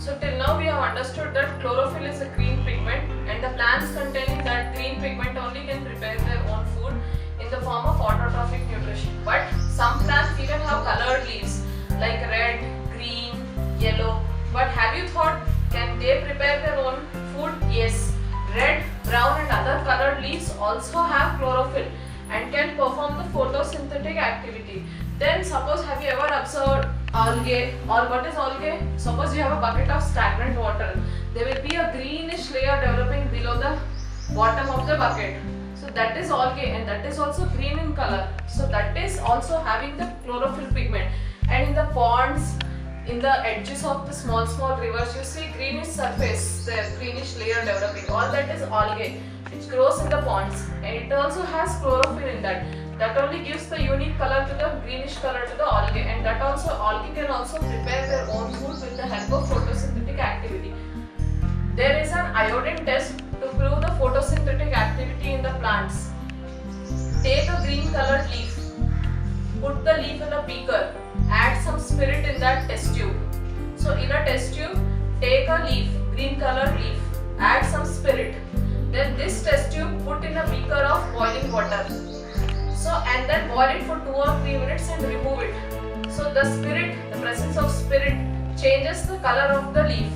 So till now we have understood that chlorophyll is a green pigment and the plants containing that green pigment only can prepare their own food in the form of autotrophic nutrition. But some plants even have colored leaves like red, green, yellow. But have you thought, can they prepare their own food? Yes. Red, brown and other colored leaves also have chlorophyll and can perform the photosynthetic activity. Then suppose, have you ever observed algae, or what is algae? Suppose you have a bucket of stagnant water. There will be a greenish layer developing below the bottom of the bucket. So that is algae and that is also green in color. So that is also having the chlorophyll pigment. And in the ponds, in the edges of the small rivers, you see greenish surface, the greenish layer developing. All that is algae which grows in the ponds, and it also has chlorophyll in that. That only gives the unique color to the greenish color to the algae, and that also algae can also prepare their own food with the help of photosynthetic activity. There is an iodine test to prove the photosynthetic activity in the plants. Take a green colored leaf, put the leaf in a beaker, add some spirit in that test tube. So in a test tube, take a leaf, green colored leaf, add some spirit. Then this test tube put in a beaker of boiling water. So and then boil it for 2 or 3 minutes and remove it. So the spirit, the presence of spirit changes the color of the leaf.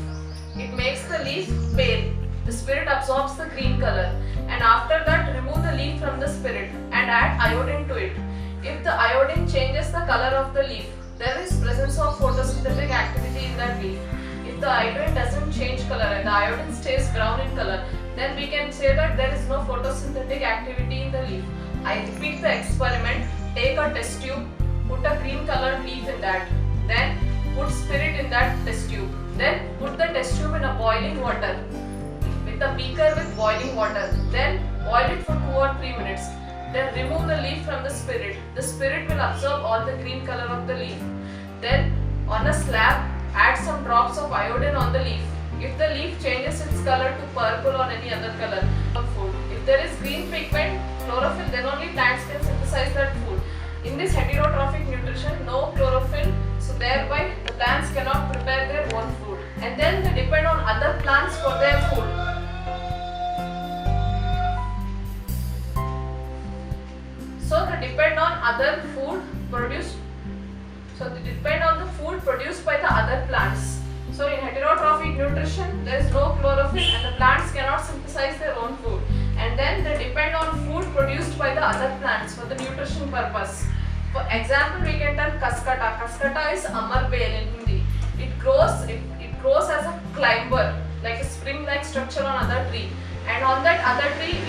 It makes the leaf pale. The spirit absorbs the green color, and after that remove the leaf from the spirit and add iodine to it. If the iodine changes the color of the leaf, there is presence of photosynthetic activity in that leaf. If the iodine doesn't change color and the iodine stays brown in color, then we can say that there is no photosynthetic activity in the leaf. I repeat the experiment. Take a test tube, put a green colored leaf in that, then put spirit in that test tube. Then put the test tube in a boiling water with a beaker with boiling water. Then boil it for 2 or 3 minutes. Then remove the leaf from the spirit. The spirit will absorb all the green color of the leaf. Then on a slab, add some drops of iodine on the leaf. If the leaf changes its color to purple or any other color of food, if there is green pigment, chlorophyll, then only plants can synthesize that food. In this heterotrophic nutrition, no chlorophyll, so thereby the plants cannot prepare their own food. And then they depend on other plants for their food. So they depend on other food produced. So they depend on the food produced by the other plants. So in heterotrophic nutrition, there is no chlorophyll and the plants cannot synthesize their own food. And then they depend on food produced by the other plants for the nutrition purpose. For example, we can tell Kaskata. Kaskata is Amar Bale in Hindi. It grows as a climber, like a spring-like structure on other tree. And on that other tree,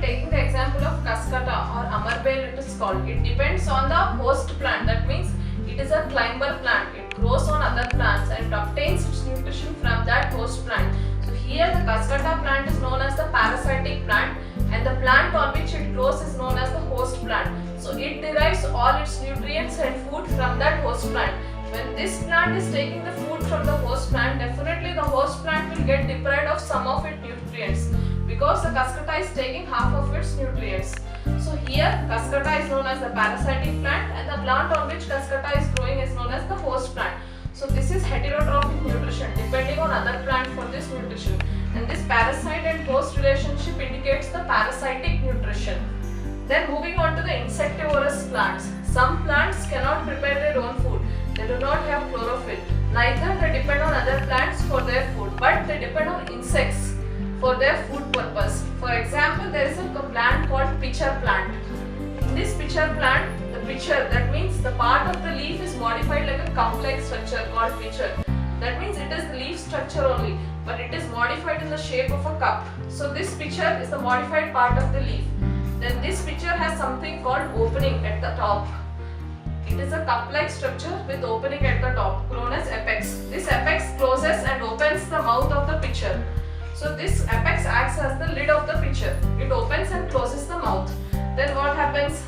taking the example of Kaskata or Amarbel, it is called. It depends on the host plant. That means it is a climber plant. It grows on other plants and it obtains its nutrition from that host plant. So here the Kaskata plant is known as the parasitic plant, and the plant on which it grows is known as the host plant. So it derives all its nutrients and food from that host plant. When this plant is taking the food from the host plant, definitely the host plant will get deprived of some of its nutrients, because the Kaskata is taking half of its nutrients. So here Kaskata is known as the parasitic plant and the plant on which Kaskata is growing is known as the host plant. So this is heterotrophic nutrition, depending on other plant for this nutrition. And this parasite and host relationship indicates the parasitic nutrition. Then moving on to the insectivorous plants. Some plants cannot prepare their own food. They do not have chlorophyll. Neither they depend on other plants for their food, but they depend on insects for their food purpose. For example, there is a plant called pitcher plant. In this pitcher plant, the pitcher, that means the part of the leaf is modified like a cup-like structure called pitcher. That means it is the leaf structure only, but it is modified in the shape of a cup. So this pitcher is the modified part of the leaf. Then this pitcher has something called opening at the top. It is a cup-like structure with opening at the top, known as apex. This apex closes and opens the mouth of the pitcher. So this apex acts as the lid of the pitcher. It opens and closes the mouth. Then what happens?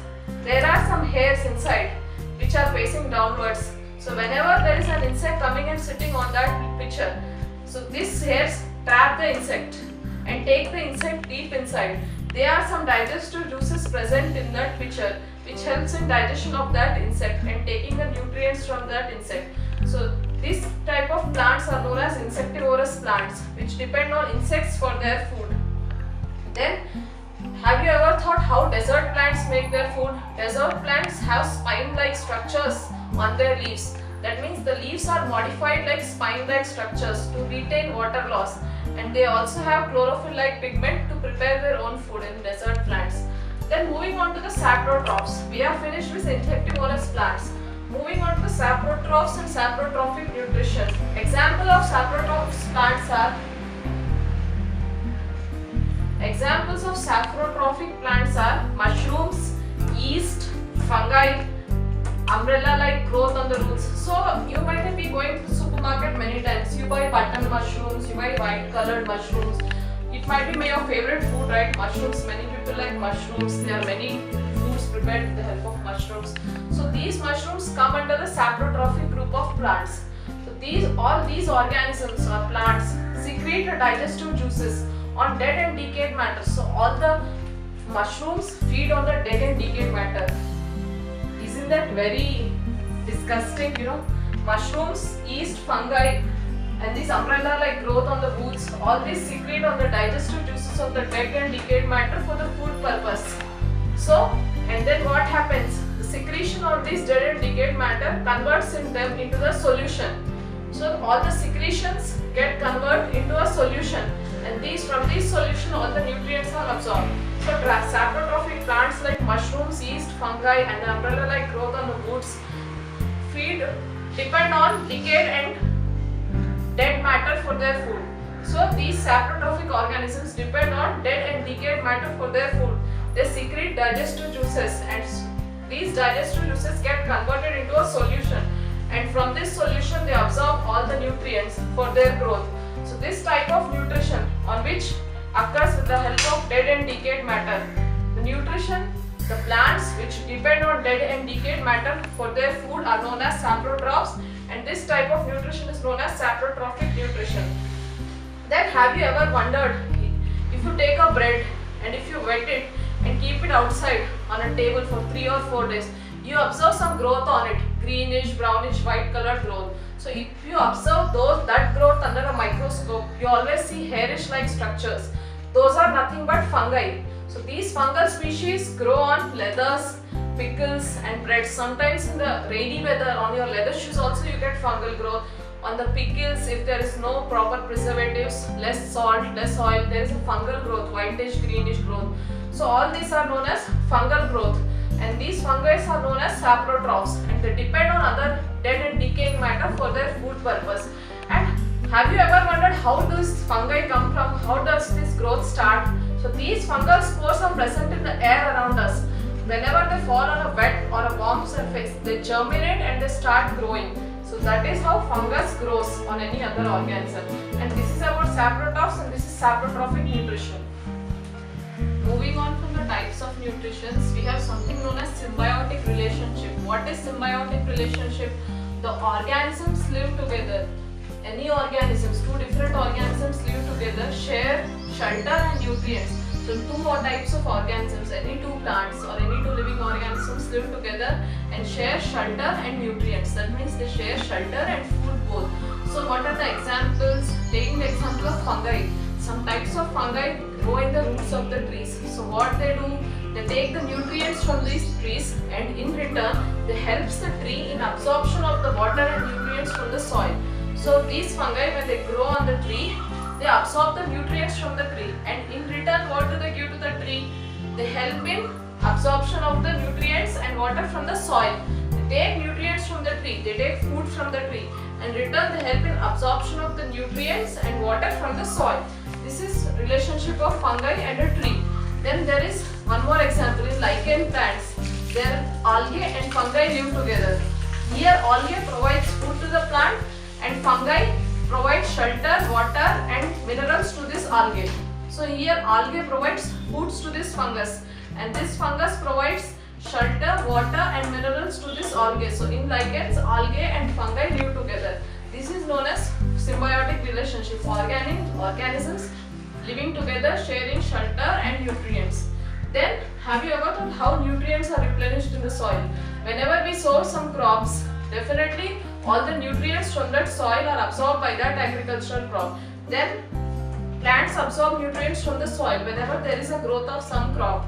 There are some hairs inside which are facing downwards. So whenever there is an insect coming and sitting on that pitcher. So these hairs trap the insect and take the insect deep inside. There are some digestive juices present in that pitcher which helps in digestion of that insect and taking the nutrients from that insect. So this type of plants are known as insectivorous plants which depend on insects for their food. Then have you ever thought how desert plants make their food? Desert plants have spine-like structures on their leaves. That means the leaves are modified like spine-like structures to retain water loss, and they also have chlorophyll-like pigment to prepare their own food in desert plants. Then moving on to the saprotrophs. We are finished with insectivorous plants. Moving on to the saprotrophs and saprotrophic nutrition. Example of saprotrophs plants are Examples of saprotrophic plants are mushrooms, yeast, fungi, umbrella-like growth on the roots. So you might be going to the supermarket many times. You buy button mushrooms, you buy white-colored mushrooms. It might be your favorite food, right? Mushrooms. Many people like mushrooms. There are many foods prepared with the help of mushrooms. So these mushrooms come under the saprotrophic group of plants. So all these organisms or plants secrete the digestive juices on dead and decayed matter. So all the mushrooms feed on the dead and decayed matter. Isn't that very disgusting? Mushrooms, yeast, fungi, and this umbrella-like growth on the roots, all these secrete on the digestive juices of the dead and decayed matter for the food purpose. So, and then what happens? The secretion of this dead and decayed matter converts them into the solution. So all the secretions get converted into a solution, and from this solution all the nutrients are absorbed. So saprotrophic plants like mushrooms, yeast, fungi, and the umbrella-like growth on the roots depend on decayed and dead matter for their food. So these saprotrophic organisms depend on dead and decayed matter for their food. They secrete digestive juices, and these digestive juices get converted into a solution, and from this solution they absorb all the nutrients for their growth. So this type of nutrition on which occurs with the help of dead and decayed matter. The plants which depend on dead and decayed matter for their food are known as saprotrophs, and this type of nutrition is known as saprotrophic nutrition. Then have you ever wondered, if you take a bread and if you wet it and keep it outside on a table for 3 or 4 days, you observe some growth on it, greenish, brownish, white colored growth. So if you observe that growth under a microscope, you always see hairish like structures. Those are nothing but fungi. So these fungal species grow on leathers, pickles and breads. Sometimes in the rainy weather, on your leather shoes also you get fungal growth. On the pickles, if there is no proper preservatives, less salt, less oil, there is a fungal growth, whitish, greenish growth. So all these are known as fungal growth, and these fungi are known as saprotrophs, and they depend on other dead and decaying matter for their food purpose. And have you ever wondered how does fungi come from? How does this growth start? So these fungal spores are present in the air around us. Whenever they fall on a wet or a warm surface, they germinate and they start growing. So that is how fungus grows on any other organism. And this is about saprotrophs, and this is saprotrophic nutrition. Moving on from the types of nutrition, we have something known as symbiotic relationship. What is symbiotic relationship? The organisms live together. Any organisms, two different organisms live together, share shelter and nutrients. So two more types of organisms, any two plants or any two living organisms live together and share shelter and nutrients. That means they share shelter and food both. So what are the examples? Taking the example of fungi. Some types of fungi grow in the roots of the trees. So what they do, they take the nutrients from these trees, and in return they helps the tree in absorption of the water and nutrients from the soil. So these fungi, when they grow on the tree, they absorb the nutrients from the tree, and in return what do they give to the tree? They help in absorption of the nutrients and water from the soil. They take nutrients from the tree, they take food from the tree, and in return they help in absorption of the nutrients and water from the soil. This is relationship of fungi and a tree. Then there is one more example in lichen plants. There algae and fungi live together. Here algae provides food to the plant and fungi provide shelter, water and minerals to this algae. So here algae provides foods to this fungus, and this fungus provides shelter, water and minerals to this algae. So in lichens, algae and fungi live together. This is known as symbiotic organisms living together, sharing shelter and nutrients. Then, have you ever thought how nutrients are replenished in the soil? Whenever we sow some crops, definitely all the nutrients from that soil are absorbed by that agricultural crop. Then, plants absorb nutrients from the soil whenever there is a growth of some crop.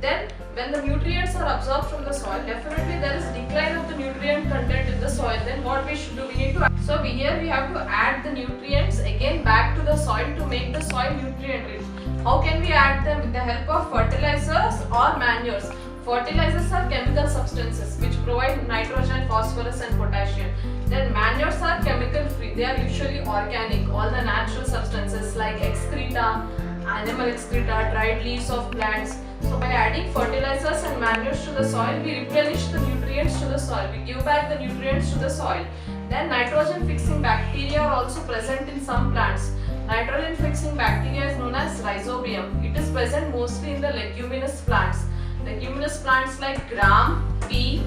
Then, when the nutrients are absorbed from the soil, definitely there is decline of the nutrient content in the soil. Then what we should do? We need to add. So here we have to add the nutrients again back to the soil to make the soil nutrient rich. How can we add them? With the help of fertilizers or manures. Fertilizers are chemical substances which provide nitrogen, phosphorus and potassium. Then manures are chemical free. They are usually organic. All the natural substances like excreta, animal excreta, dried leaves of plants. So by adding fertilizers and manures to the soil, we replenish the nutrients to the soil. We give back the nutrients to the soil. Then nitrogen fixing bacteria are also present in some plants. Nitrogen fixing bacteria is known as rhizobium. It is present mostly in the leguminous plants. Leguminous plants like gram, pea,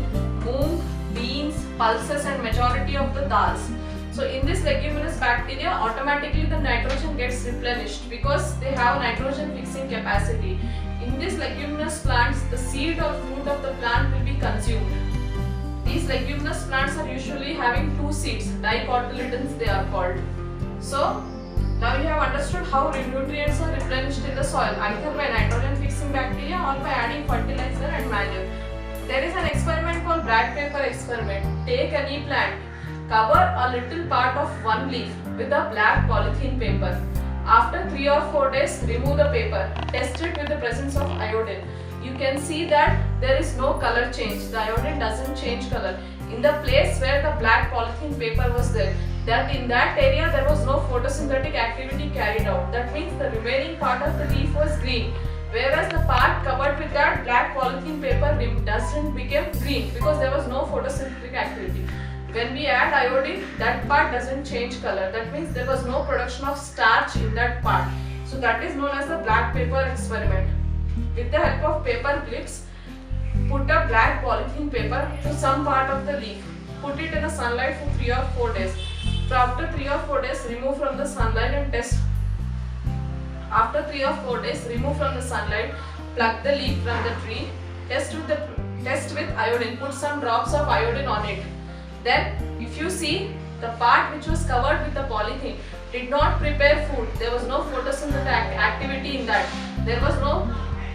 moong, beans, pulses and majority of the dals. So in this leguminous bacteria, automatically the nitrogen gets replenished because they have nitrogen fixing capacity. In these leguminous plants, the seed or fruit of the plant will be consumed. These leguminous plants are usually having two seeds, dicotyledons they are called. So now you have understood how nutrients are replenished in the soil, either by nitrogen fixing bacteria or by adding fertilizer and manure. There is an experiment called Bragg paper experiment. Take any plant, cover a little part of one leaf with a black polythene paper. After 3 or 4 days, remove the paper. Test it with the presence of iodine. You can see that there is no color change. The iodine doesn't change color. In the place where the black polythene paper was there, that in that area there was no photosynthetic activity carried out. That means the remaining part of the leaf was green. Whereas the part covered with that black polythene paper doesn't become green because there was no photosynthetic activity. When we add iodine, that part doesn't change color. That means there was no production of starch in that part. So that is known as the black paper experiment. With the help of paper clips, put a black polythene paper to some part of the leaf. Put it in the sunlight for 3 or 4 days. So after 3 or 4 days, remove from the sunlight and test. After 3 or 4 days, remove from the sunlight, pluck the leaf from the tree, test with iodine, put some drops of iodine on it. Then if you see, the part which was covered with the polythene did not prepare food. There was no photosynthetic activity in that. There was no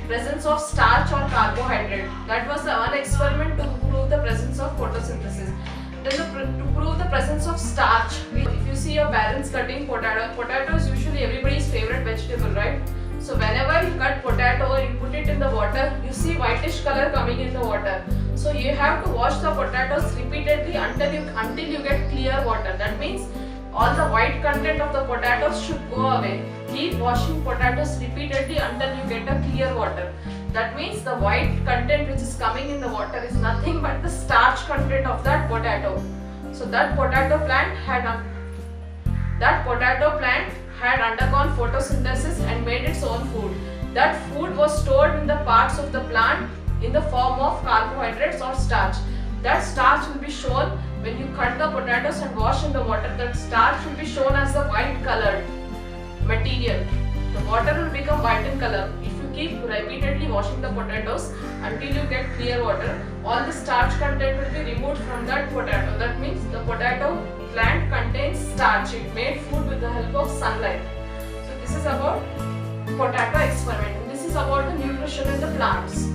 presence of starch or carbohydrate. That was the one experiment to prove the presence of photosynthesis. Then to prove the presence of starch, if you see your parents cutting potato is usually everybody's favorite vegetable, right? So whenever you cut potato and you put it in the water, you see whitish color coming in the water. So you have to wash the potatoes repeatedly until you get clear water. That means all the white content of the potatoes should go away. Keep washing potatoes repeatedly until you get a clear water. That means the white content which is coming in the water is nothing but the starch content of that potato. So that potato plant had undergone photosynthesis and made its own food. That food was stored in the parts of the plant in the form of carbohydrates or starch. That starch will be shown when you cut the potatoes and wash in the water. That starch will be shown as the white colored material. The water will become white in color. If you keep repeatedly washing the potatoes until you get clear water, all the starch content will be removed from that potato. That means the potato plant contains starch. It made food with the help of sunlight. So this is about potato experiment. This is about the nutrition in the plants.